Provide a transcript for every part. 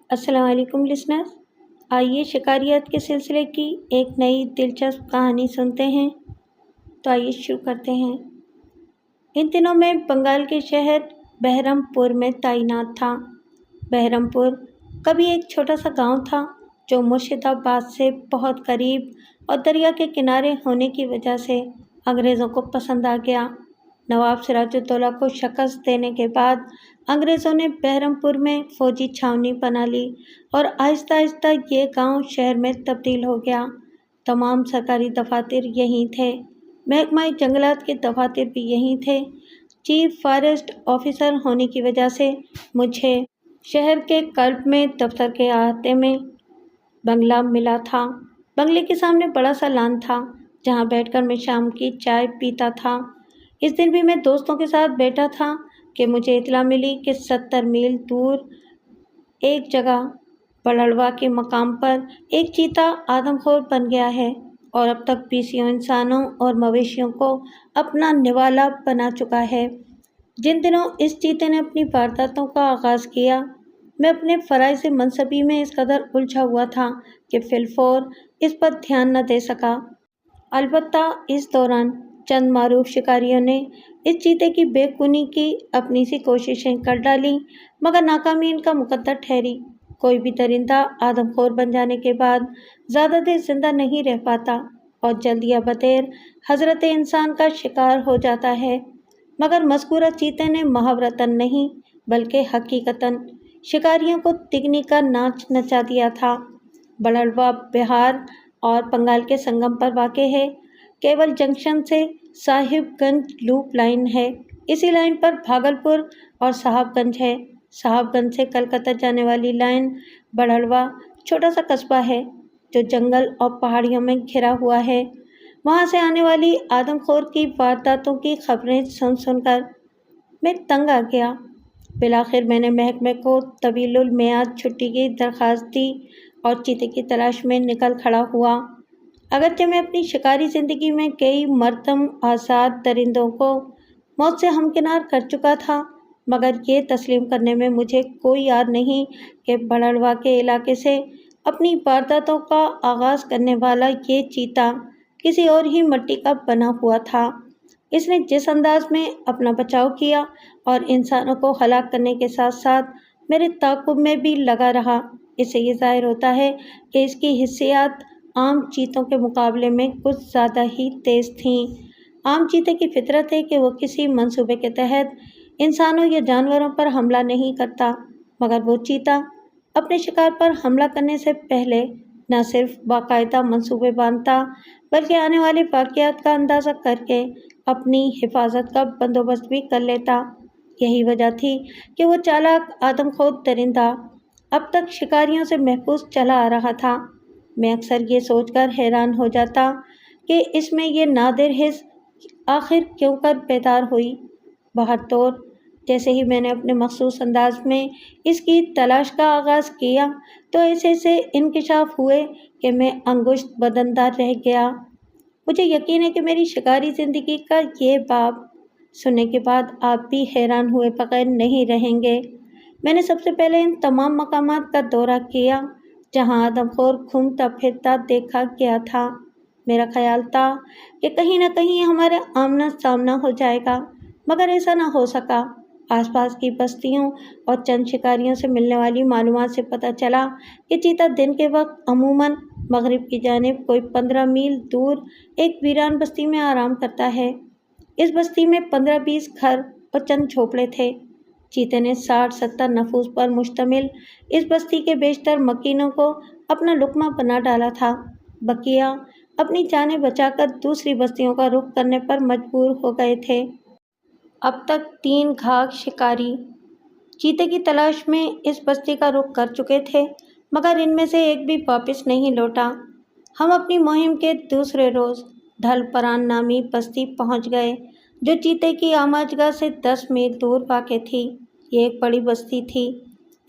السلام علیکم لسنرز، آئیے شکاریات کے سلسلے کی ایک نئی دلچسپ کہانی سنتے ہیں۔ تو آئیے شروع کرتے ہیں۔ ان دنوں میں بنگال کے شہر بہرم پور میں تعینات تھا۔ بہرم پور کبھی ایک چھوٹا سا گاؤں تھا جو مرشد آباد سے بہت قریب اور دریا کے کنارے ہونے کی وجہ سے انگریزوں کو پسند آ گیا۔ نواب سراج الدولہ کو شکست دینے کے بعد انگریزوں نے بہرم پور میں فوجی چھاؤنی بنا لی اور آہستہ آہستہ یہ گاؤں شہر میں تبدیل ہو گیا۔ تمام سرکاری دفاتر یہیں تھے، محکمہ جنگلات کے دفاتر بھی یہیں تھے۔ چیف فارسٹ آفیسر ہونے کی وجہ سے مجھے شہر کے قلب میں دفتر کے احاطے میں بنگلہ ملا تھا۔ بنگلے کے سامنے بڑا سا لان تھا جہاں بیٹھ کر میں شام کی چائے پیتا تھا۔ اس دن بھی میں دوستوں کے ساتھ بیٹھا تھا کہ مجھے اطلاع ملی کہ 70 میل دور ایک جگہ بڑھڑوا کے مقام پر ایک چیتا آدم خور بن گیا ہے اور اب تک 20 انسانوں اور مویشیوں کو اپنا نوالا بنا چکا ہے۔ جن دنوں اس چیتے نے اپنی وارداتوں کا آغاز کیا، میں اپنے فرائض منصبی میں اس قدر الجھا ہوا تھا کہ فی الفور اس پر دھیان نہ دے سکا۔ البتہ اس دوران چند معروف شکاریوں نے اس چیتے کی بے خونی کی اپنی سی کوششیں کر ڈالیں، مگر ناکامی ان کا مقدر ٹھہری۔ کوئی بھی درندہ آدم خور بن جانے کے بعد زیادہ دیر زندہ نہیں رہ پاتا اور جلد یا بدیر حضرت انسان کا شکار ہو جاتا ہے، مگر مذکورہ چیتے نے محاورتاً نہیں بلکہ حقیقتاً شکاریوں کو تگنی کا ناچ نچا دیا تھا۔ بڑھڑوا بہار اور بنگال کے سنگم پر واقع ہے۔ کیول جنکشن سے صاحب گنج لوپ لائن ہے۔ اسی لائن پر بھاگلپور اور صاحب گنج ہے۔ صاحب گنج سے کلکتہ جانے والی لائن بڑھڑوا چھوٹا سا قصبہ ہے جو جنگل اور پہاڑیوں میں گھرا ہوا ہے۔ وہاں سے آنے والی آدم خور کی وارداتوں کی خبریں سن سن کر میں تنگ آ گیا۔ بالآخر میں نے محکمے کو طویل المیعاد چھٹی کی درخواست دی اور چیتے کی تلاش میں نکل کھڑا ہوا۔ اگرچہ میں اپنی شکاری زندگی میں کئی مرتم آزاد درندوں کو موت سے ہمکنار کر چکا تھا، مگر یہ تسلیم کرنے میں مجھے کوئی یاد نہیں کہ بڑھڑوا کے علاقے سے اپنی وارداتوں کا آغاز کرنے والا یہ چیتا کسی اور ہی مٹی کا بنا ہوا تھا۔ اس نے جس انداز میں اپنا بچاؤ کیا اور انسانوں کو ہلاک کرنے کے ساتھ ساتھ میرے تعاقب میں بھی لگا رہا، اس سے یہ ظاہر ہوتا ہے کہ اس کی حسیات عام چیتوں کے مقابلے میں کچھ زیادہ ہی تیز تھیں۔ عام چیتے کی فطرت ہے کہ وہ کسی منصوبے کے تحت انسانوں یا جانوروں پر حملہ نہیں کرتا، مگر وہ چیتا اپنے شکار پر حملہ کرنے سے پہلے نہ صرف باقاعدہ منصوبے باندھتا بلکہ آنے والے واقعات کا اندازہ کر کے اپنی حفاظت کا بندوبست بھی کر لیتا۔ یہی وجہ تھی کہ وہ چالاک آدم خور درندہ اب تک شکاریوں سے محفوظ چلا آ رہا تھا۔ میں اکثر یہ سوچ کر حیران ہو جاتا کہ اس میں یہ نادر حس آخر کیوں کر بیدار ہوئی۔ بہرطور جیسے ہی میں نے اپنے مخصوص انداز میں اس کی تلاش کا آغاز کیا تو ایسے سے انکشاف ہوئے کہ میں انگشت بدندار رہ گیا۔ مجھے یقین ہے کہ میری شکاری زندگی کا یہ باب سننے کے بعد آپ بھی حیران ہوئے بغیر نہیں رہیں گے۔ میں نے سب سے پہلے ان تمام مقامات کا دورہ کیا جہاں آدم خور گھومتا پھرتا دیکھا گیا تھا۔ میرا خیال تھا کہ کہیں نہ کہیں ہمارا آمنا سامنا ہو جائے گا، مگر ایسا نہ ہو سکا۔ آس پاس کی بستیوں اور چند شکاریوں سے ملنے والی معلومات سے پتہ چلا کہ چیتا دن کے وقت عموماً مغرب کی جانب کوئی 15 میل دور ایک ویران بستی میں آرام کرتا ہے۔ اس بستی میں 15-20 گھر اور چند جھونپڑے تھے۔ چیتے نے 60-70 نفوس پر مشتمل اس بستی کے بیشتر مکینوں کو اپنا لقمہ بنا ڈالا تھا۔ بقیہ اپنی جانیں بچا کر دوسری بستیوں کا رخ کرنے پر مجبور ہو گئے تھے۔ اب تک 3 گھاگ شکاری چیتے کی تلاش میں اس بستی کا رخ کر چکے تھے، مگر ان میں سے ایک بھی واپس نہیں لوٹا۔ ہم اپنی مہم کے دوسرے روز ڈھل پران نامی بستی پہنچ گئے جو چیتے کی آماجگاہ سے 10 میل دور واقع تھی۔ یہ ایک بڑی بستی تھی۔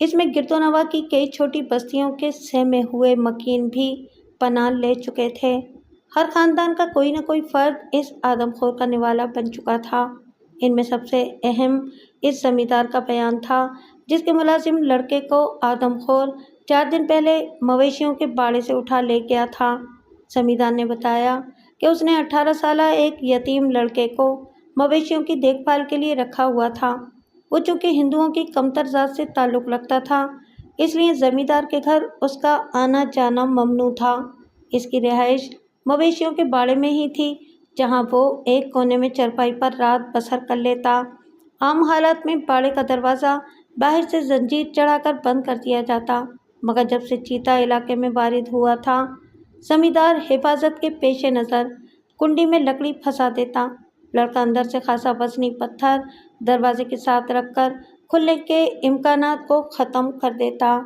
اس میں گرد و نواح کی کئی چھوٹی بستیوں کے سہمے ہوئے مکین بھی پناہ لے چکے تھے۔ ہر خاندان کا کوئی نہ کوئی فرد اس آدم خور کا نوالا بن چکا تھا۔ ان میں سب سے اہم اس زمیندار کا بیان تھا جس کے ملازم لڑکے کو آدم خور 4 دن پہلے مویشیوں کے باڑے سے اٹھا لے گیا تھا۔ زمیندار نے بتایا کہ اس نے 18 سالہ ایک یتیم لڑکے کو مویشیوں کی دیکھ بھال کے لیے رکھا ہوا تھا۔ وہ چونکہ ہندوؤں کی کمتر ذات سے تعلق رکھتا تھا، اس لیے زمیندار کے گھر اس کا آنا جانا ممنوع تھا۔ اس کی رہائش مویشیوں کے باڑے میں ہی تھی، جہاں وہ ایک کونے میں چرپائی پر رات بسر کر لیتا۔ عام حالات میں باڑے کا دروازہ باہر سے زنجیر چڑھا کر بند کر دیا جاتا، مگر جب سے چیتا علاقے میں وارد ہوا تھا، زمیندار حفاظت کے پیش نظر کنڈی میں لکڑی پھنسا دیتا۔ لڑکا اندر سے خاصا وزنی پتھر دروازے کے ساتھ رکھ کر کھلنے کے امکانات کو ختم کر دیتا۔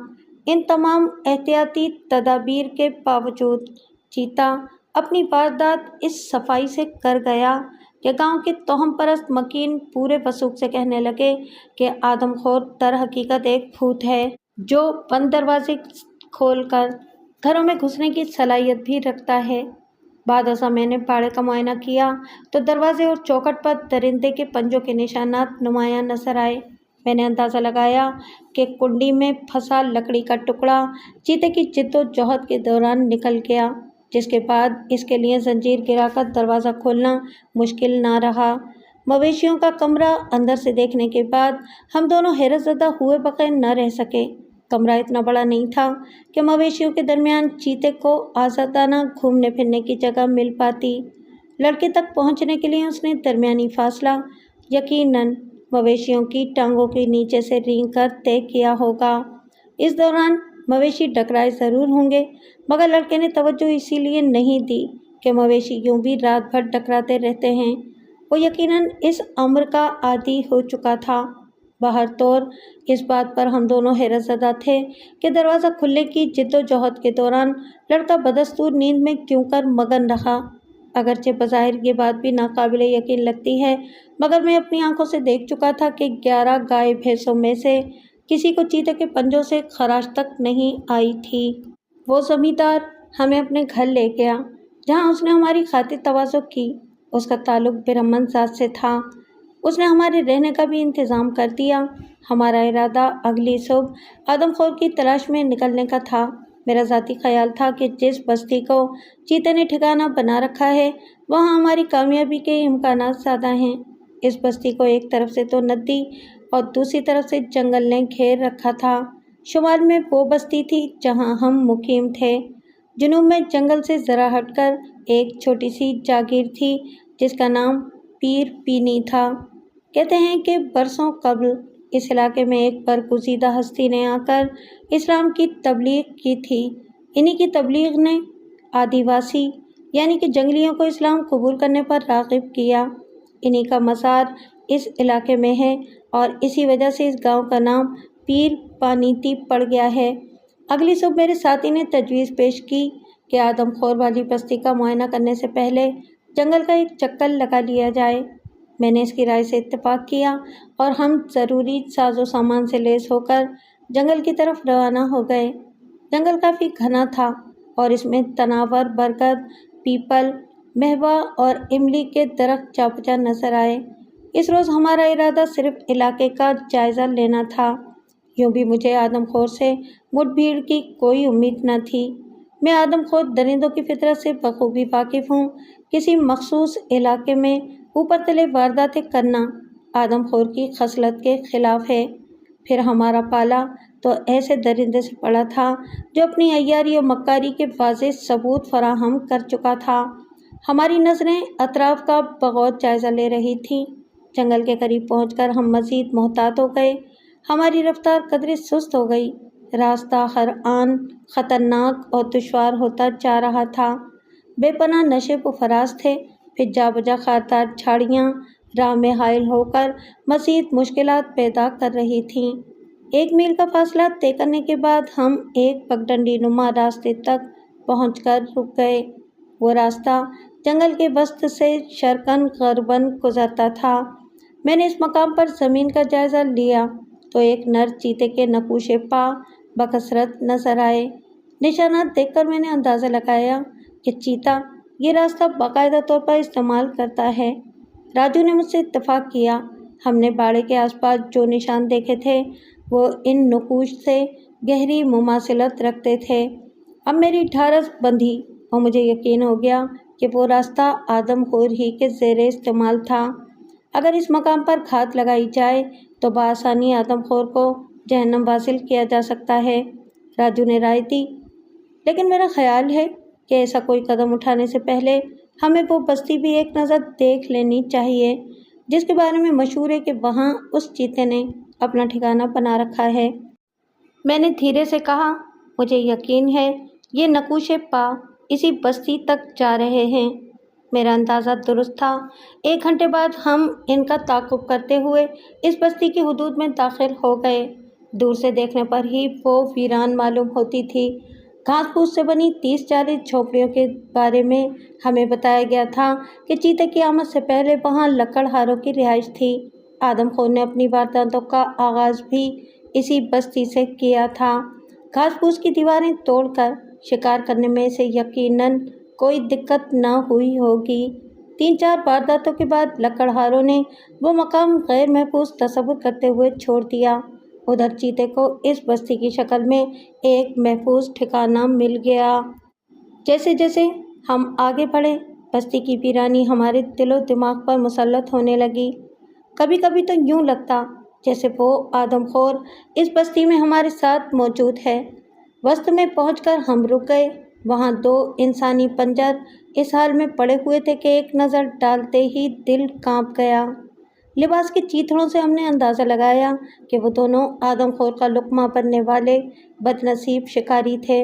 ان تمام احتیاطی تدابیر کے باوجود چیتا اپنی واردات اس صفائی سے کر گیا کہ گاؤں کے توہم پرست مکین پورے وثوق سے کہنے لگے کہ آدم خور در حقیقت ایک بھوت ہے جو بند دروازے کھول کر گھروں میں گھسنے کی صلاحیت بھی رکھتا ہے۔ بعد ازاں میں نے باڑے کا معائنہ کیا تو دروازے اور چوکھٹ پر درندے کے پنجوں کے نشانات نمایاں نظر آئے۔ میں نے اندازہ لگایا کہ کنڈی میں پھنسا لکڑی کا ٹکڑا چیتے کی جد و جہد کے دوران نکل گیا، جس کے بعد اس کے لیے زنجیر گرا کر دروازہ کھولنا مشکل نہ رہا۔ مویشیوں کا کمرہ اندر سے دیکھنے کے بعد ہم دونوں حیرت زدہ ہوئے بغیر نہ رہ سکے۔ کمرہ اتنا بڑا نہیں تھا کہ مویشیوں کے درمیان چیتے کو آزادانہ گھومنے پھرنے کی جگہ مل پاتی۔ لڑکے تک پہنچنے کے لیے اس نے درمیانی فاصلہ یقیناً مویشیوں کی ٹانگوں کے نیچے سے رینگ کر طے کیا ہوگا۔ اس دوران مویشی ٹکرائے ضرور ہوں گے، مگر لڑکے نے توجہ اسی لیے نہیں دی کہ مویشی یوں بھی رات بھر ٹکراتے رہتے ہیں۔ وہ یقیناً اس امر کا عادی ہو چکا تھا۔ بہر طور اس بات پر ہم دونوں حیرت زدہ تھے کہ دروازہ کھلنے کی جد و جہد کے دوران لڑکا بدستور نیند میں کیوں کر مگن رہا۔ اگرچہ بظاہر یہ بات بھی ناقابل یقین لگتی ہے، مگر میں اپنی آنکھوں سے دیکھ چکا تھا کہ 11 گائے بھینسوں میں سے کسی کو چیتے کے پنجوں سے خراش تک نہیں آئی تھی۔ وہ زمیندار ہمیں اپنے گھر لے گیا، جہاں اس نے ہماری خاطر تواضع کی۔ اس کا تعلق برہمن ذات سے تھا۔ اس نے ہمارے رہنے کا بھی انتظام کر دیا۔ ہمارا ارادہ اگلی صبح آدم خور کی تلاش میں نکلنے کا تھا۔ میرا ذاتی خیال تھا کہ جس بستی کو چیتے نے ٹھکانہ بنا رکھا ہے، وہاں ہماری کامیابی کے امکانات زیادہ ہیں۔ اس بستی کو ایک طرف سے تو ندی اور دوسری طرف سے جنگل نے گھیر رکھا تھا۔ شمال میں وہ بستی تھی جہاں ہم مقیم تھے۔ جنوب میں جنگل سے ذرا ہٹ کر ایک چھوٹی سی جاگیر تھی جس کا نام پیر پینی تھا۔ کہتے ہیں کہ برسوں قبل اس علاقے میں ایک برگزیدہ ہستی نے آ کر اسلام کی تبلیغ کی تھی۔ انہی کی تبلیغ نے آدیواسی یعنی کہ جنگلیوں کو اسلام قبول کرنے پر راغب کیا۔ انہی کا مزار اس علاقے میں ہے اور اسی وجہ سے اس گاؤں کا نام پیر پانیتی پڑ گیا ہے۔ اگلی صبح میرے ساتھی نے تجویز پیش کی کہ آدم خور والی بستی کا معائنہ کرنے سے پہلے جنگل کا ایک چکر لگا لیا جائے۔ میں نے اس کی رائے سے اتفاق کیا اور ہم ضروری ساز و سامان سے لیس ہو کر جنگل کی طرف روانہ ہو گئے۔ جنگل کافی گھنا تھا اور اس میں تناور، برگد، پیپل، مہوا اور املی کے درخت جا بجا نظر آئے۔ اس روز ہمارا ارادہ صرف علاقے کا جائزہ لینا تھا۔ یوں بھی مجھے آدم خور سے مٹ بھیڑ کی کوئی امید نہ تھی۔ میں آدم خور درندوں کی فطرت سے بخوبی واقف ہوں۔ کسی مخصوص علاقے میں اوپر تلے وارداتیں کرنا آدم خور کی خصلت کے خلاف ہے۔ پھر ہمارا پالا تو ایسے درندے سے پڑا تھا جو اپنی عیاری و مکاری کے واضح ثبوت فراہم کر چکا تھا۔ ہماری نظریں اطراف کا بغور جائزہ لے رہی تھیں۔ جنگل کے قریب پہنچ کر ہم مزید محتاط ہو گئے۔ ہماری رفتار قدرے سست ہو گئی۔ راستہ ہر آن خطرناک اور دشوار ہوتا جا رہا تھا۔ بے پناہ نشیب و فراز تھے، پھر جا بجا خاردار جھاڑیاں راہ میں حائل ہو کر مزید مشکلات پیدا کر رہی تھیں۔ 1 میل کا فاصلہ طے کرنے کے بعد ہم ایک پگڈنڈی نما راستے تک پہنچ کر رک گئے۔ وہ راستہ جنگل کے وسط سے شرقاً غرباً گزرتا تھا۔ میں نے اس مقام پر زمین کا جائزہ لیا تو ایک نر چیتے کے نقوش پا بکثرت نظر آئے۔ نشانات دیکھ کر میں نے اندازہ لگایا کہ چیتا یہ راستہ باقاعدہ طور پر استعمال کرتا ہے۔ راجو نے مجھ سے اتفاق کیا۔ ہم نے باڑے کے آس پاس جو نشان دیکھے تھے وہ ان نقوش سے گہری مماثلت رکھتے تھے۔ اب میری ڈھارس بندھی اور مجھے یقین ہو گیا کہ وہ راستہ آدم خور ہی کے زیر استعمال تھا۔ اگر اس مقام پر گھات لگائی جائے تو بآسانی آدم خور کو جہنم واصل کیا جا سکتا ہے، راجو نے رائے دی۔ لیکن میرا خیال ہے کہ ایسا کوئی قدم اٹھانے سے پہلے ہمیں وہ بستی بھی ایک نظر دیکھ لینی چاہیے جس کے بارے میں مشہور ہے کہ وہاں اس چیتے نے اپنا ٹھکانہ بنا رکھا ہے۔ میں نے دھیرے سے کہا، مجھے یقین ہے یہ نقوش پا اسی بستی تک جا رہے ہیں۔ میرا اندازہ درست تھا۔ 1 گھنٹے بعد ہم ان کا تعاقب کرتے ہوئے اس بستی کی حدود میں داخل ہو گئے۔ دور سے دیکھنے پر ہی وہ ویران معلوم ہوتی تھی۔ گھاس پھوس سے بنی 30-40 جھونپڑیوں کے بارے میں ہمیں بتایا گیا تھا کہ چیتے کی آمد سے پہلے وہاں لکڑہاروں کی رہائش تھی۔ آدم خور نے اپنی وارداتوں کا آغاز بھی اسی بستی سے کیا تھا۔ گھاس پھوس کی دیواریں توڑ کر شکار کرنے میں اسے یقیناً کوئی دقت نہ ہوئی ہوگی۔ 3-4 وارداتوں کے بعد لکڑہاروں نے وہ مقام غیر محفوظ تصور کرتے ہوئے چھوڑ دیا۔ ادھر چیتے کو اس بستی کی شکل میں ایک محفوظ ٹھکانہ مل گیا۔ جیسے جیسے ہم آگے بڑھے بستی کی ویرانی ہمارے دل و دماغ پر مسلط ہونے لگی۔ کبھی کبھی تو یوں لگتا جیسے وہ آدم خور اس بستی میں ہمارے ساتھ موجود ہے۔ وسط میں پہنچ کر ہم رک گئے۔ وہاں 2 انسانی پنجر اس حال میں پڑے ہوئے تھے کہ ایک نظر ڈالتے ہی دل کانپ گیا۔ لباس کے چیتڑوں سے ہم نے اندازہ لگایا کہ وہ دونوں آدم خور کا لقمہ بننے والے بد نصیب شکاری تھے۔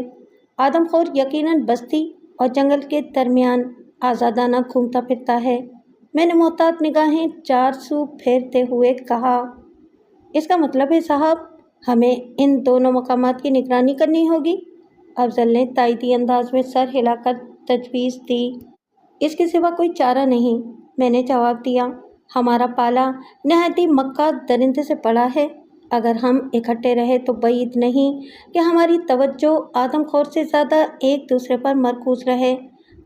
آدم خور یقیناً بستی اور جنگل کے درمیان آزادانہ گھومتا پھرتا ہے۔ میں نے محتاط نگاہیں 4 سو پھیرتے ہوئے کہا، اس کا مطلب ہے صاحب ہمیں ان دونوں مقامات کی نگرانی کرنی ہوگی؟ افضل نے تائیدی انداز میں سر ہلا کر تجویز دی۔ اس کے سوا کوئی چارہ نہیں، میں نے جواب دیا۔ ہمارا پالا نہایت ہی مکار درندے سے پڑا ہے۔ اگر ہم اکٹھے رہے تو بعید نہیں کہ ہماری توجہ آدم خور سے زیادہ ایک دوسرے پر مرکوز رہے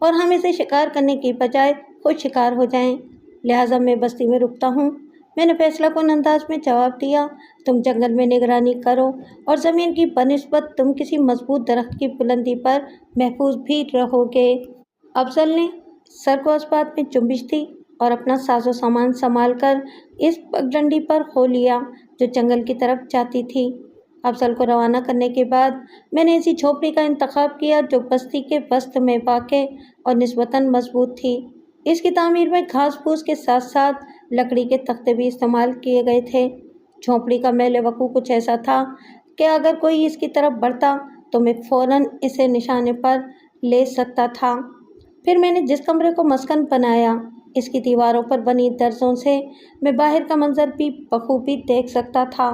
اور ہم اسے شکار کرنے کی بجائے خود شکار ہو جائیں۔ لہٰذا میں بستی میں رکتا ہوں، میں نے فیصلہ کن انداز میں جواب دیا۔ تم جنگل میں نگرانی کرو اور زمین کی بنسبت تم کسی مضبوط درخت کی بلندی پر محفوظ بھی رہو گے۔ افضل نے سر کو اسبات میں جنبش دی اور اپنا ساز و سامان سنبھال کر اس پگڈنڈی پر ہو لیا جو جنگل کی طرف جاتی تھی۔ افضل کو روانہ کرنے کے بعد میں نے ایسی جھونپڑی کا انتخاب کیا جو بستی کے وسط میں واقع اور نسبتاً مضبوط تھی۔ اس کی تعمیر میں گھاس پھوس کے ساتھ ساتھ لکڑی کے تختے بھی استعمال کیے گئے تھے۔ جھونپڑی کا محل وقوع کچھ ایسا تھا کہ اگر کوئی اس کی طرف بڑھتا تو میں فوراً اسے نشانے پر لے سکتا تھا۔ پھر میں نے جس کمرے کو مسکن بنایا اس کی دیواروں پر بنی درزوں سے میں باہر کا منظر بھی بخوبی دیکھ سکتا تھا۔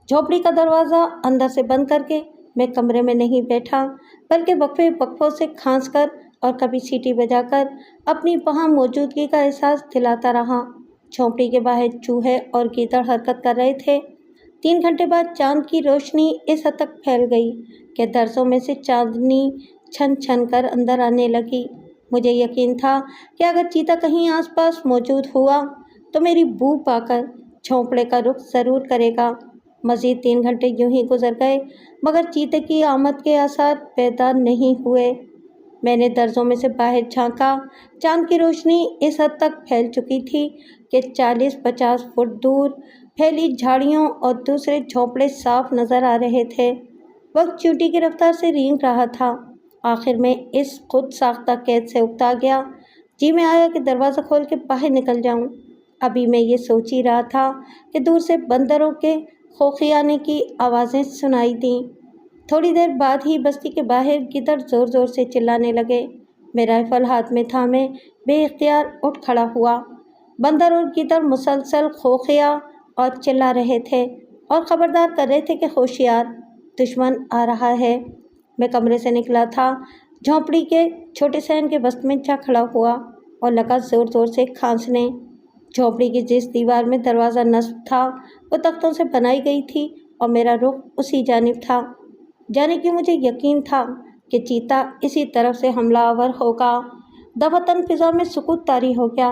جھونپڑی کا دروازہ اندر سے بند کر کے میں کمرے میں نہیں بیٹھا بلکہ وقفوں سے کھانس کر اور کبھی سیٹی بجا کر اپنی وہاں موجودگی کا احساس دلاتا رہا۔ جھونپڑی کے باہر چوہے اور گیدڑ حرکت کر رہے تھے۔ 3 گھنٹے بعد چاند کی روشنی اس حد تک پھیل گئی کہ درزوں میں سے چاندنی چھن چھن کر اندر آنے لگی۔ مجھے یقین تھا کہ اگر چیتا کہیں آس پاس موجود ہوا تو میری بو پا کر جھونپڑے کا رخ ضرور کرے گا۔ مزید 3 گھنٹے یوں ہی گزر گئے مگر چیتے کی آمد کے آثار پیدا نہیں ہوئے۔ میں نے درزوں میں سے باہر جھانکا۔ چاند کی روشنی اس حد تک پھیل چکی تھی کہ 40-50 فٹ دور پھیلی جھاڑیوں اور دوسرے جھونپڑے صاف نظر آ رہے تھے۔ وقت چیونٹی کی رفتار سے رینگ رہا تھا۔ آخر میں اس خود ساختہ قید سے اکتا گیا۔ جی میں آیا کہ دروازہ کھول کے باہر نکل جاؤں۔ ابھی میں یہ سوچ ہی رہا تھا کہ دور سے بندروں کے خوخیانے کی آوازیں سنائی دیں۔ تھوڑی دیر بعد ہی بستی کے باہر گیدڑ زور زور سے چلانے لگے۔ میں رائفل ہاتھ میں تھامے بے اختیار اٹھ کھڑا ہوا۔ بندر اور گیدڑ مسلسل خوخیا اور چلا رہے تھے اور خبردار کر رہے تھے کہ ہوشیار، دشمن آ رہا ہے۔ میں کمرے سے نکلا تھا، جھونپڑی کے چھوٹے صحن کے وسط میں جا کھڑا ہوا اور لگا زور زور سے کھانسنے۔ جھونپڑی کی جس دیوار میں دروازہ نصب تھا وہ تختوں سے بنائی گئی تھی اور میرا رخ اسی جانب تھا۔ جانے کیوں مجھے یقین تھا کہ چیتا اسی طرف سے حملہ آور ہوگا۔ دفعتاً فضا میں سکوت طاری ہو گیا۔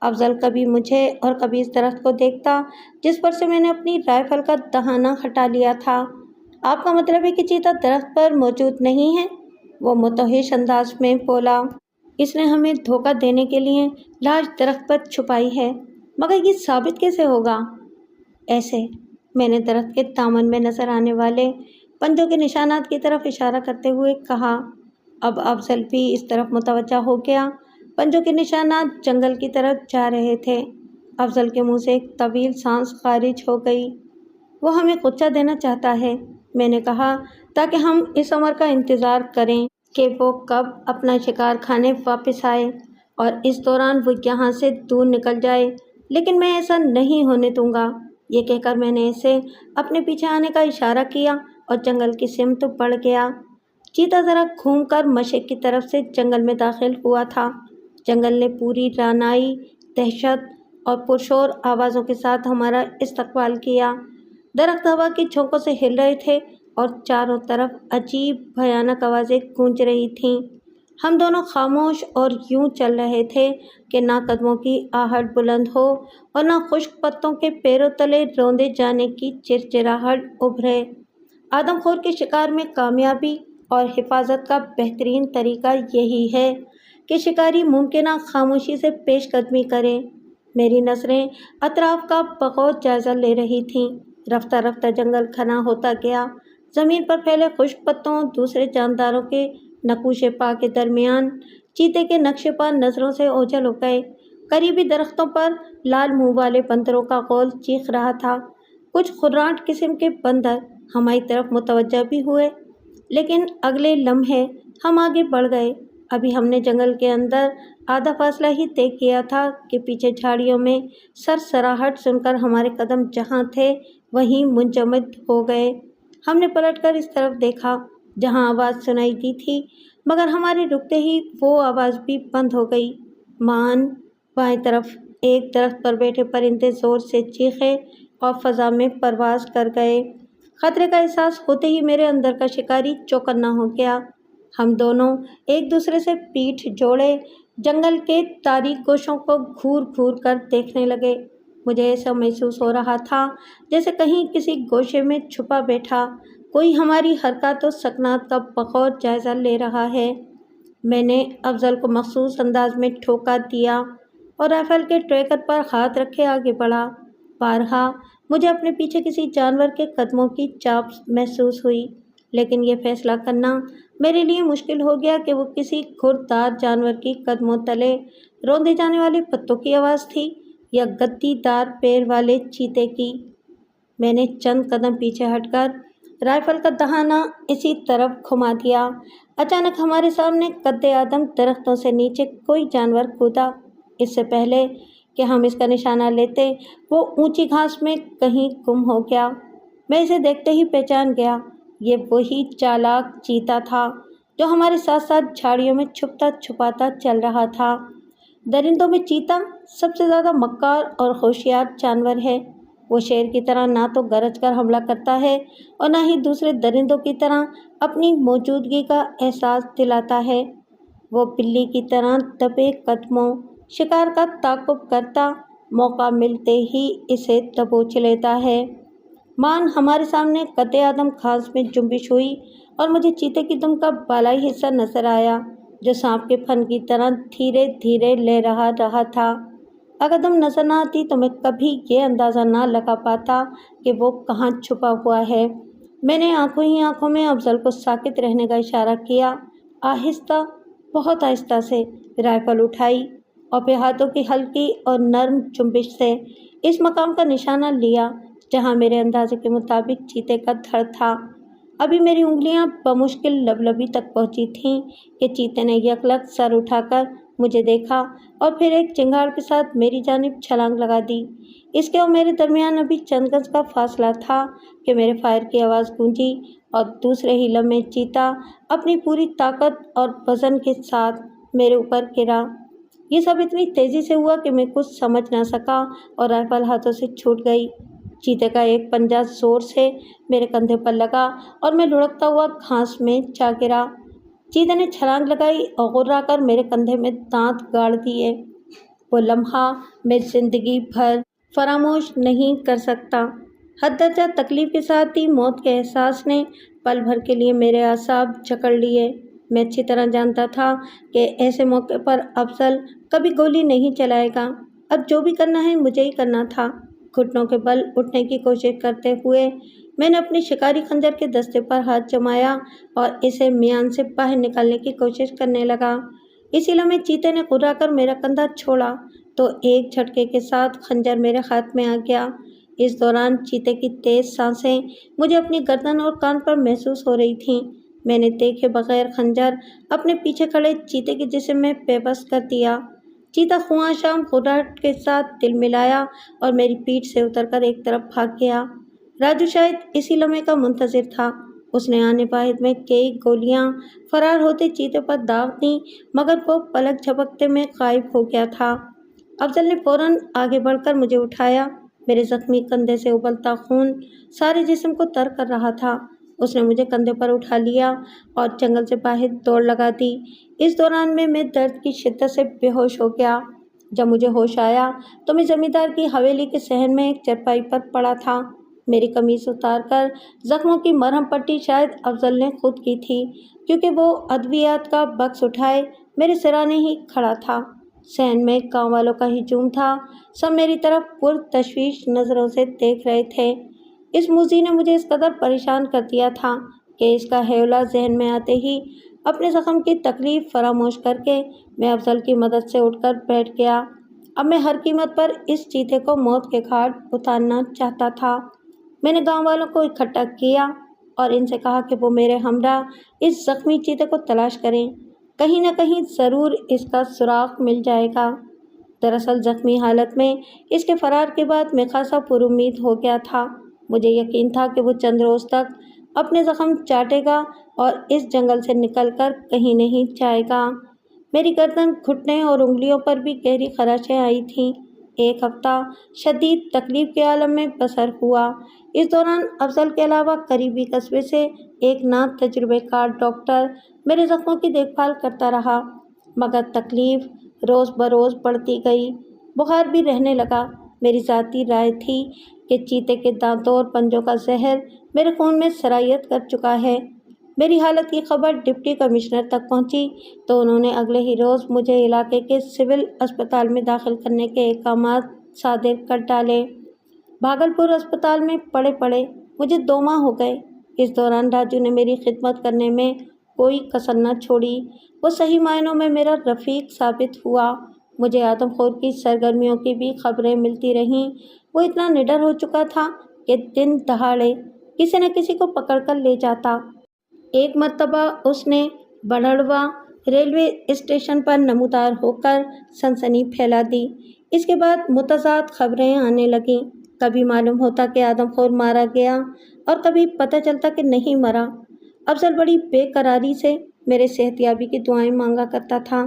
افضل کبھی مجھے اور کبھی اس درخت کو دیکھتا جس پر سے میں نے اپنی رائفل کا دہانہ ہٹا لیا تھا۔ آپ کا مطلب ہے کہ چیتا درخت پر موجود نہیں ہے؟ وہ متوحش انداز میں بولا۔ اس نے ہمیں دھوکہ دینے کے لیے لاش درخت پر چھپائی ہے، مگر یہ ثابت کیسے ہوگا؟ ایسے، میں نے درخت کے دامن میں نظر آنے والے پنجوں کے نشانات کی طرف اشارہ کرتے ہوئے کہا۔ اب افضل بھی اس طرف متوجہ ہو گیا۔ پنجوں کے نشانات جنگل کی طرف جا رہے تھے۔ افضل کے منہ سے ایک طویل سانس خارج ہو گئی۔ وہ ہمیں غصہ دینا چاہتا ہے، میں نے کہا، تاکہ ہم اس عمر کا انتظار کریں کہ وہ کب اپنا شکار کھانے واپس آئے اور اس دوران وہ یہاں سے دور نکل جائے، لیکن میں ایسا نہیں ہونے دوں گا۔ یہ کہہ کر میں نے اسے اپنے پیچھے آنے کا اشارہ کیا اور جنگل کی سمت بڑھ گیا۔ چیتا ذرا گھوم کر مشرق کی طرف سے جنگل میں داخل ہوا تھا۔ جنگل نے پوری رعنائی، دہشت اور پرشور آوازوں کے ساتھ ہمارا استقبال کیا۔ درخت ہوا کی جھونکوں سے ہل رہے تھے اور چاروں طرف عجیب بھیانک آوازیں گونج رہی تھیں۔ ہم دونوں خاموش اور یوں چل رہے تھے کہ نہ قدموں کی آہٹ بلند ہو اور نہ خشک پتوں کے پیروں تلے روندے جانے کی چرچراہٹ ابھرے۔ آدم خور کے شکار میں کامیابی اور حفاظت کا بہترین طریقہ یہی ہے کہ شکاری ممکنہ خاموشی سے پیش قدمی کرے۔ میری نظریں اطراف کا بغور جائزہ لے رہی تھیں۔ رفتہ رفتہ جنگل گھنا ہوتا گیا۔ زمین پر پھیلے خشک پتوں، دوسرے جانداروں کے نقوش پا کے درمیان چیتے کے نقش پا نظروں سے اوجھل ہو گئے۔ قریبی درختوں پر لال منہ والے بندروں کا غول چیخ رہا تھا۔ کچھ خراٹ قسم کے بندر ہماری طرف متوجہ بھی ہوئے، لیکن اگلے لمحے ہم آگے بڑھ گئے۔ ابھی ہم نے جنگل کے اندر آدھا فاصلہ ہی طے کیا تھا کہ پیچھے جھاڑیوں میں سرسراہٹ سن کر ہمارے قدم جہاں تھے وہیں منجمد ہو گئے۔ ہم نے پلٹ کر اس طرف دیکھا جہاں آواز سنائی دی تھی، مگر ہمارے رکتے ہی وہ آواز بھی بند ہو گئی۔ مان بائیں طرف ایک درخت پر بیٹھے پرندے زور سے چیخے اور فضا میں پرواز کر گئے۔ خطرے کا احساس ہوتے ہی میرے اندر کا شکاری چوکنا ہو گیا۔ ہم دونوں ایک دوسرے سے پیٹھ جوڑے جنگل کے تاریک گوشوں کو گھور گھور کر دیکھنے لگے۔ مجھے ایسا محسوس ہو رہا تھا جیسے کہیں کسی گوشے میں چھپا بیٹھا کوئی ہماری حرکات و سکنات کا بغور جائزہ لے رہا ہے۔ میں نے افضل کو مخصوص انداز میں ٹھوکا دیا اور رائفل کے ٹریگر پر ہاتھ رکھے آگے بڑھا۔ بارہا مجھے اپنے پیچھے کسی جانور کے قدموں کی چاپ محسوس ہوئی، لیکن یہ فیصلہ کرنا میرے لیے مشکل ہو گیا کہ وہ کسی کھردار جانور کی قدموں تلے روندے جانے والے پتوں کی آواز تھی یا گدی دار پیر والے چیتے کی۔ میں نے چند قدم پیچھے ہٹ کر رائفل کا دہانہ اسی طرف گھما دیا۔ اچانک ہمارے سامنے قد آدم درختوں سے نیچے کوئی جانور کودا۔ اس سے پہلے کہ ہم اس کا نشانہ لیتے وہ اونچی گھاس میں کہیں گم ہو گیا۔ میں اسے دیکھتے ہی پہچان گیا، یہ وہی چالاک چیتا تھا جو ہمارے ساتھ ساتھ جھاڑیوں میں چھپتا چھپاتا چل رہا تھا۔ درندوں میں چیتا سب سے زیادہ مکار اور ہوشیار جانور ہے۔ وہ شیر کی طرح نہ تو گرج کر حملہ کرتا ہے اور نہ ہی دوسرے درندوں کی طرح اپنی موجودگی کا احساس دلاتا ہے۔ وہ بلی کی طرح دبے قدموں شکار کا تعاقب کرتا موقع ملتے ہی اسے دبوچ لیتا ہے۔ مان ہمارے سامنے قد آدم گھاس میں جنبش ہوئی اور مجھے چیتے کی دم کا بالائی حصہ نظر آیا جو سانپ کے پھن کی طرح دھیرے دھیرے لہرا رہا تھا۔ اگر دم نظر نہ آتی تو میں کبھی یہ اندازہ نہ لگا پاتا کہ وہ کہاں چھپا ہوا ہے۔ میں نے آنکھوں ہی آنکھوں میں افضل کو ساکت رہنے کا اشارہ کیا۔ آہستہ، بہت آہستہ سے رائفل اٹھائی اور پھر ہاتھوں کی ہلکی اور نرم جنبش سے اس مقام کا نشانہ لیا جہاں میرے اندازے کے مطابق چیتے کا دھڑ تھا۔ ابھی میری انگلیاں بمشکل لبلبی تک پہنچی تھیں کہ چیتے نے یکلخت سر اٹھا کر مجھے دیکھا اور پھر ایک چنگاڑ کے ساتھ میری جانب چھلانگ لگا دی۔ اس کے اور میرے درمیان ابھی چند گز کا فاصلہ تھا کہ میرے فائر کی آواز گونجی اور دوسرے ہی لمحے چیتا اپنی پوری طاقت اور وزن کے ساتھ میرے اوپر گرا۔ یہ سب اتنی تیزی سے ہوا کہ میں کچھ سمجھ نہ سکا اور رائفل ہاتھوں سے چھوٹ گئی۔ چیتے کا ایک پنجہ زور سے میرے کندھے پر لگا اور میں لڑکتا ہوا گھاس میں جا گرا۔ چیتے نے چھلانگ لگائی اور غرا کر میرے کندھے میں دانت گاڑ دیے۔ وہ لمحہ میں زندگی بھر فراموش نہیں کر سکتا۔ حد درجہ تکلیف کے ساتھ ہی موت کے احساس نے پل بھر کے لیے میرے اعصاب جکڑ لیے۔ میں اچھی طرح جانتا تھا کہ ایسے موقع پر افضل کبھی گولی نہیں چلائے گا۔ اب جو بھی کرنا ہے مجھے ہی کرنا تھا۔ گھٹنوں کے بل اٹھنے کی کوشش کرتے ہوئے میں نے اپنی شکاری خنجر کے دستے پر ہاتھ جمایا اور اسے میان سے باہر نکالنے کی کوشش کرنے لگا۔ اسی لمحے چیتے نے غرا کر میرا کندھا چھوڑا تو ایک جھٹکے کے ساتھ خنجر میرے ہاتھ میں آ گیا۔ اس دوران چیتے کی تیز سانسیں مجھے اپنی گردن اور کان پر محسوس ہو رہی تھیں۔ میں نے دیکھے بغیر خنجر اپنے پیچھے کھڑے چیتے کے جسم میں پیوست کر دیا۔ چیتا خواہاں شام غراہٹ کے ساتھ دل ملایا اور میری پیٹھ سے اتر کر ایک طرف بھاگ گیا۔ راجو شاید اسی لمحے کا منتظر تھا۔ اس نے آنے واحد میں کئی گولیاں فرار ہوتے چیتے پر داغ دیں، مگر وہ پلک جھپکتے میں غائب ہو گیا تھا۔ افضل نے فوراً آگے بڑھ کر مجھے اٹھایا۔ میرے زخمی کندھے سے ابلتا خون سارے جسم کو تر کر رہا تھا۔ اس نے مجھے کندھے پر اٹھا لیا اور جنگل سے باہر دوڑ لگا دی۔ اس دوران میں درد کی شدت سے بے ہوش ہو گیا۔ جب مجھے ہوش آیا تو میں زمیندار کی حویلی کے صحن میں ایک چرپائی پر پڑا تھا۔ میری قمیص اتار کر زخموں کی مرہم پٹی شاید افضل نے خود کی تھی، کیونکہ وہ ادویات کا بکس اٹھائے میرے سرانے ہی کھڑا تھا۔ صحن میں گاؤں والوں کا ہجوم تھا۔ سب میری طرف پرتشویش نظروں سے دیکھ رہے تھے۔ اس موذی نے مجھے اس قدر پریشان کر دیا تھا کہ اس کا ہیولہ ذہن میں آتے ہی اپنے زخم کی تکلیف فراموش کر کے میں افضل کی مدد سے اٹھ کر بیٹھ گیا۔ اب میں ہر قیمت پر اس چیتے کو موت کے گھاٹ اتارنا چاہتا تھا۔ میں نے گاؤں والوں کو اکٹھا کیا اور ان سے کہا کہ وہ میرے ہمراہ اس زخمی چیتے کو تلاش کریں۔ کہیں نہ کہیں ضرور اس کا سراغ مل جائے گا۔ دراصل زخمی حالت میں اس کے فرار کے بعد میں خاصا پر امید ہو گیا تھا۔ مجھے یقین تھا کہ وہ چند روز تک اپنے زخم چاٹے گا اور اس جنگل سے نکل کر کہیں نہیں جائے گا۔ میری گردن، گھٹنے اور انگلیوں پر بھی گہری خراشیں آئی تھیں۔ ایک ہفتہ شدید تکلیف کے عالم میں بسر ہوا۔ اس دوران افضل کے علاوہ قریبی قصبے سے ایک نا تجربہ کار ڈاکٹر میرے زخموں کی دیکھ بھال کرتا رہا، مگر تکلیف روز بروز بڑھتی گئی۔ بخار بھی رہنے لگا۔ میری ذاتی رائے تھی کہ چیتے کے دانتوں اور پنجوں کا زہر میرے خون میں سرایت کر چکا ہے۔ میری حالت کی خبر ڈپٹی کمشنر تک پہنچی تو انہوں نے اگلے ہی روز مجھے علاقے کے سول اسپتال میں داخل کرنے کے احکامات صادر کر ڈالے۔ بھاگلپور اسپتال میں پڑے پڑے مجھے 2 ماہ ہو گئے۔ اس دوران راجو نے میری خدمت کرنے میں کوئی کسر نہ چھوڑی۔ وہ صحیح معنوں میں میرا رفیق ثابت ہوا۔ مجھے آدم خور کی سرگرمیوں کی بھی خبریں ملتی رہیں۔ وہ اتنا نڈر ہو چکا تھا کہ دن دہاڑے کسی نہ کسی کو پکڑ کر لے جاتا۔ ایک مرتبہ اس نے بڑھڑوا ریلوے اسٹیشن پر نمودار ہو کر سنسنی پھیلا دی۔ اس کے بعد متضاد خبریں آنے لگیں۔ کبھی معلوم ہوتا کہ آدم خور مارا گیا اور کبھی پتہ چلتا کہ نہیں مرا۔ افضل بڑی بے قراری سے میرے صحت یابی کی دعائیں مانگا کرتا تھا۔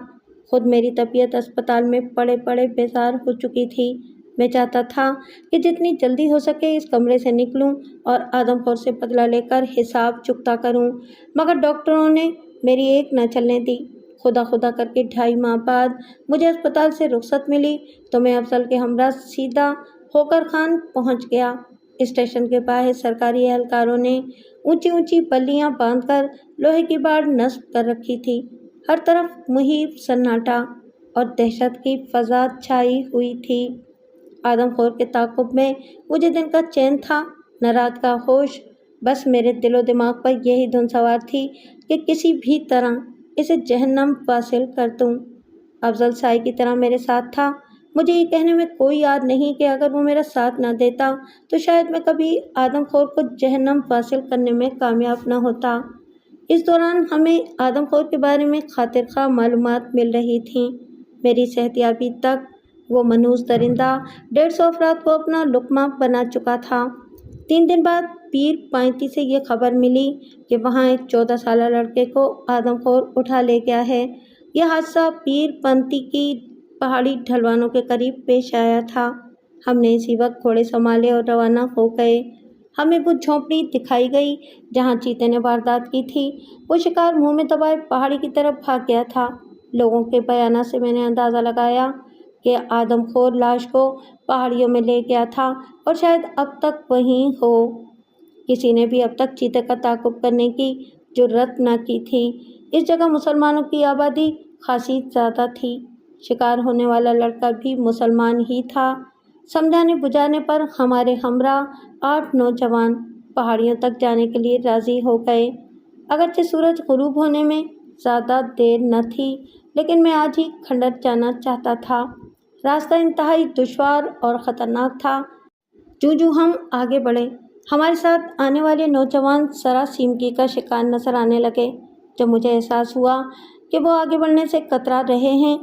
خود میری طبیعت اسپتال میں پڑے پڑے بیزار ہو چکی تھی۔ میں چاہتا تھا کہ جتنی جلدی ہو سکے اس کمرے سے نکلوں اور آدم خور سے بدلہ لے کر حساب چکتا کروں، مگر ڈاکٹروں نے میری ایک نہ چلنے دی۔ خدا خدا کر کے 2.5 ماہ بعد مجھے اسپتال سے رخصت ملی تو میں افضل کے ہمراہ سیدھا ہوکر خان پہنچ گیا۔ اسٹیشن کے باہر سرکاری اہلکاروں نے اونچی اونچی بلیاں باندھ کر لوہے کی باڑ نصب کر رکھی تھی۔ ہر طرف مہیب سناٹا اور دہشت کی فضا چھائی ہوئی تھی۔ آدم خور کے تعاقب میں مجھے دن کا چین تھا، نہ رات کا ہوش۔ بس میرے دل و دماغ پر یہی دھن سوار تھی کہ کسی بھی طرح اسے جہنم واصل کر دوں۔ افضل سائے کی طرح میرے ساتھ تھا۔ مجھے یہ کہنے میں کوئی یاد نہیں کہ اگر وہ میرا ساتھ نہ دیتا تو شاید میں کبھی آدم خور کو جہنم واصل کرنے میں کامیاب نہ ہوتا۔ اس دوران ہمیں آدم خور کے بارے میں خاطر خواہ معلومات مل رہی تھیں۔ میری صحتیابی تک وہ منحوس درندہ 150 افراد کو اپنا لقمہ بنا چکا تھا۔ 3 دن بعد پیر پائتی سے یہ خبر ملی کہ وہاں ایک 14 سالہ لڑکے کو آدم خور اٹھا لے گیا ہے۔ یہ حادثہ پیر پنتی کی پہاڑی ڈھلوانوں کے قریب پیش آیا تھا۔ ہم نے اسی وقت گھوڑے سنبھالے اور روانہ ہو گئے۔ ہمیں وہ جھونپڑی دکھائی گئی جہاں چیتے نے واردات کی تھی۔ وہ شکار منہ میں دبائے پہاڑی کی طرف بھاگ گیا تھا۔ لوگوں کے بیانات سے میں نے اندازہ لگایا کہ آدمخور لاش کو پہاڑیوں میں لے گیا تھا اور شاید اب تک وہیں ہو۔ کسی نے بھی اب تک چیتے کا تعاقب کرنے کی جرات نہ کی تھی۔ اس جگہ مسلمانوں کی آبادی خاصی زیادہ تھی۔ شکار ہونے والا لڑکا بھی مسلمان ہی تھا۔ سمجھانے بجھانے پر ہمارے ہمراہ 8 نوجوان پہاڑیوں تک جانے کے لیے راضی ہو گئے۔ اگرچہ سورج غروب ہونے میں زیادہ دیر نہ تھی، لیکن میں آج ہی کھنڈر جانا چاہتا تھا۔ راستہ انتہائی دشوار اور خطرناک تھا۔ جوں ہم آگے بڑھے، ہمارے ساتھ آنے والے نوجوان سراسیمگی کا شکار نظر آنے لگے۔ جب مجھے احساس ہوا کہ وہ آگے بڑھنے سے کترا رہے ہیں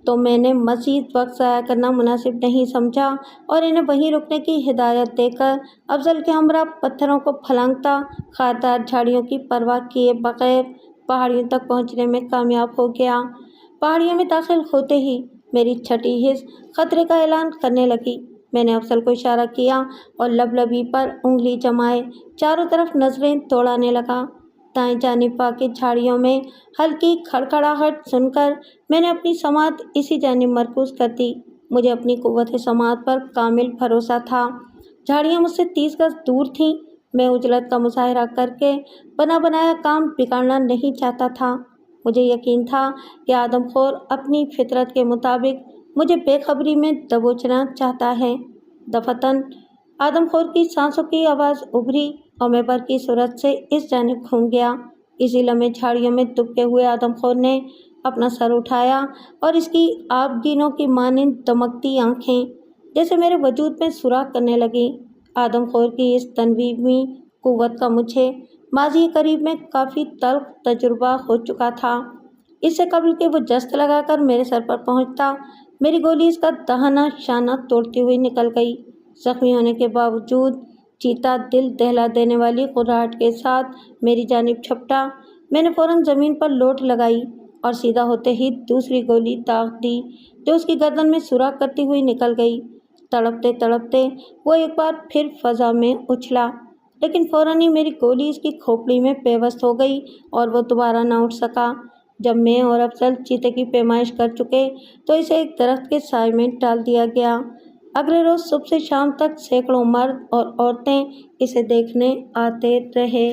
تو میں نے مزید وقت ضائع کرنا مناسب نہیں سمجھا اور انہیں وہیں رکنے کی ہدایت دے کر افضل کے ہمراہ پتھروں کو پھلانگتا خاردار جھاڑیوں کی پرواہ کیے بغیر پہاڑیوں تک پہنچنے میں کامیاب ہو گیا۔ پہاڑیوں میں داخل ہوتے ہی میری چھٹی حس خطرے کا اعلان کرنے لگی۔ میں نے افضل کو اشارہ کیا اور لبی پر انگلی جمائے چاروں طرف نظریں دوڑانے لگا۔ دائیں جانب واقع جھاڑیوں میں ہلکی کھڑکھڑاہٹ سن کر میں نے اپنی سماعت اسی جانب مرکوز کر دی۔ مجھے اپنی قوت سماعت پر کامل بھروسہ تھا۔ جھاڑیاں مجھ سے 30 گز دور تھیں۔ میں عجلت کا مظاہرہ کر کے بنا بنایا کام بگاڑنا نہیں چاہتا تھا۔ مجھے یقین تھا کہ آدمخور اپنی فطرت کے مطابق مجھے بے خبری میں دبوچنا چاہتا ہے۔ دفتن آدمخور کی سانسوں کی آواز ابھری اور میں برقی صورت سے اس جانب گھوم گیا۔ اسی لمحے جھاڑیوں میں دبکے ہوئے آدمخور نے اپنا سر اٹھایا اور اس کی آبگینوں کی مانند دمکتی آنکھیں جیسے میرے وجود میں سوراخ کرنے لگیں۔ آدمخور کی اس تنویمی قوت کا مجھے ماضی قریب میں کافی تلخ تجربہ ہو چکا تھا۔ اس سے قبل کہ وہ جست لگا کر میرے سر پر پہنچتا، میری گولی اس کا دہانہ شانہ توڑتی ہوئی نکل گئی۔ زخمی ہونے کے باوجود چیتا دل دہلا دینے والی غراہٹ کے ساتھ میری جانب جھپٹا۔ میں نے فوراً زمین پر لوٹ لگائی اور سیدھا ہوتے ہی دوسری گولی داغ دی جو اس کی گردن میں سوراخ کرتی ہوئی نکل گئی۔ تڑپتے تڑپتے وہ ایک بار پھر فضا میں اچھلا، لیکن فوراً ہی میری گولی اس کی کھوپڑی میں پیوست ہو گئی اور وہ دوبارہ نہ اٹھ سکا۔ جب میں اور افضل چیتے کی پیمائش کر چکے تو اسے ایک درخت کے سائے میں ڈال دیا گیا۔ اگلے روز صبح سے شام تک سینکڑوں مرد اور عورتیں اسے دیکھنے آتے رہے۔